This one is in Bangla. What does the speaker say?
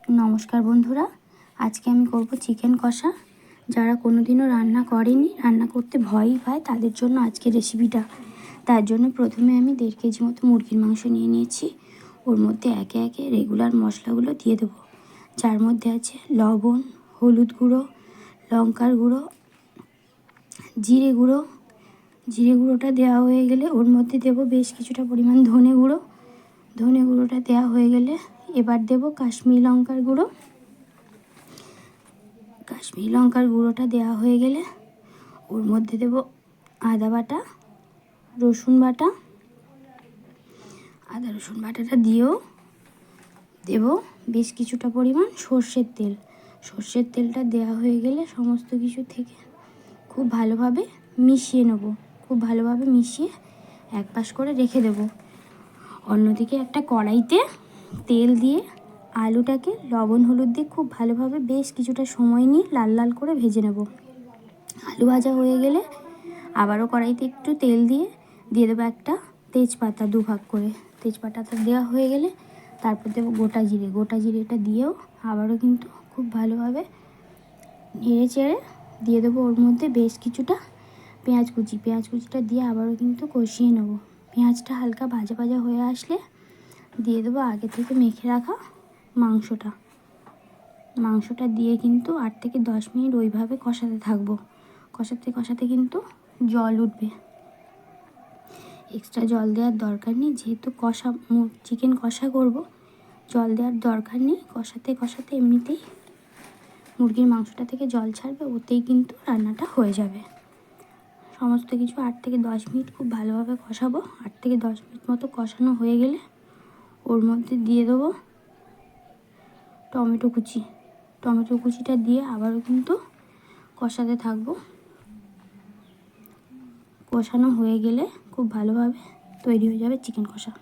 নমস্কার বন্ধুরা, আজকে আমি করব চিকেন কষা। যারা কোনোদিনও রান্না করেনি, রান্না করতে ভয়ই পায়, তাদের জন্য আজকে রেসিপিটা। তার জন্য প্রথমে আমি 1.5 কেজি মতো মুরগির মাংস নিয়ে নিয়েছি। ওর মধ্যে একে একে রেগুলার মশলাগুলো দিয়ে দেবো, যার মধ্যে আছে লবণ, হলুদ গুঁড়ো, লঙ্কার গুঁড়ো, জিরে গুঁড়ো। জিরে গুঁড়োটা দেওয়া হয়ে গেলে ওর মধ্যে দেবো বেশ কিছুটা পরিমাণ ধনে গুঁড়ো। ধনে গুঁড়োটা দেওয়া হয়ে গেলে এবার দেবো কাশ্মীরি লঙ্কার গুঁড়ো। কাশ্মীরি লঙ্কার গুঁড়োটা দেওয়া হয়ে গেলে ওর মধ্যে দেব আদা বাটা, রসুন বাটা। আদা রসুন বাটাটা দিয়েও দেব বেশ কিছুটা পরিমাণ সর্ষের তেল। সর্ষের তেলটা দেওয়া হয়ে গেলে সমস্ত কিছু থেকে খুব ভালোভাবে মিশিয়ে নেব। খুব ভালোভাবে মিশিয়ে এক পাশ করে রেখে দেব। অন্যদিকে একটা কড়াইতে তেল দিয়ে আলুটাকে লবণ হলুদ দিয়ে খুব ভালোভাবে বেশ কিছুটা সময় নিয়ে লাল লাল করে ভেজে নেব। আলু ভাজা হয়ে গেলে আবারও কড়াইতে একটু তেল দিয়ে দেবো একটা তেজপাতা, 2 ভাগ করে। তেজপাতাটা দেওয়া হয়ে গেলে তারপর দেবো গোটা জিরে। গোটা জিরেটা দিয়েও আবারও কিন্তু খুব ভালোভাবে নেড়ে চেড়ে দিয়ে দেবো ওর মধ্যে বেশ কিছুটা পেঁয়াজ কুচি। পেঁয়াজ কুচিটা দিয়ে আবারও কিন্তু কষিয়ে নেব। পেঁয়াজটা হালকা ভাজা ভাজা হয়ে আসলে দিয়ে দেবো আগে থেকে মেখে রাখা মাংসটা। মাংসটা দিয়ে কিন্তু 8 থেকে 10 মিনিট ওইভাবে কষাতে থাকবো। কষাতে কষাতে কিন্তু জল উঠবে। এক্সট্রা জল দেওয়ার দরকার নেই, যেহেতু চিকেন কষা করব, জল দেওয়ার দরকার নেই। কষাতে কষাতে এমনিতেই মুরগির মাংসটা থেকে জল ছাড়বে, ওতেই কিন্তু রান্নাটা হয়ে যাবে। সমস্ত কিছু 8 থেকে 10 মিনিট খুব ভালোভাবে কষাবো। 8 থেকে 10 মিনিট মতো কষানো হয়ে গেলে ওর মধ্যে দিয়ে দেবো টমেটো কুচি। টমেটো কুচিটা দিয়ে আবারও কিন্তু কষাতে থাকবো। কষানো হয়ে গেলে খুব ভালোভাবে তৈরি হয়ে যাবে চিকেন কষা।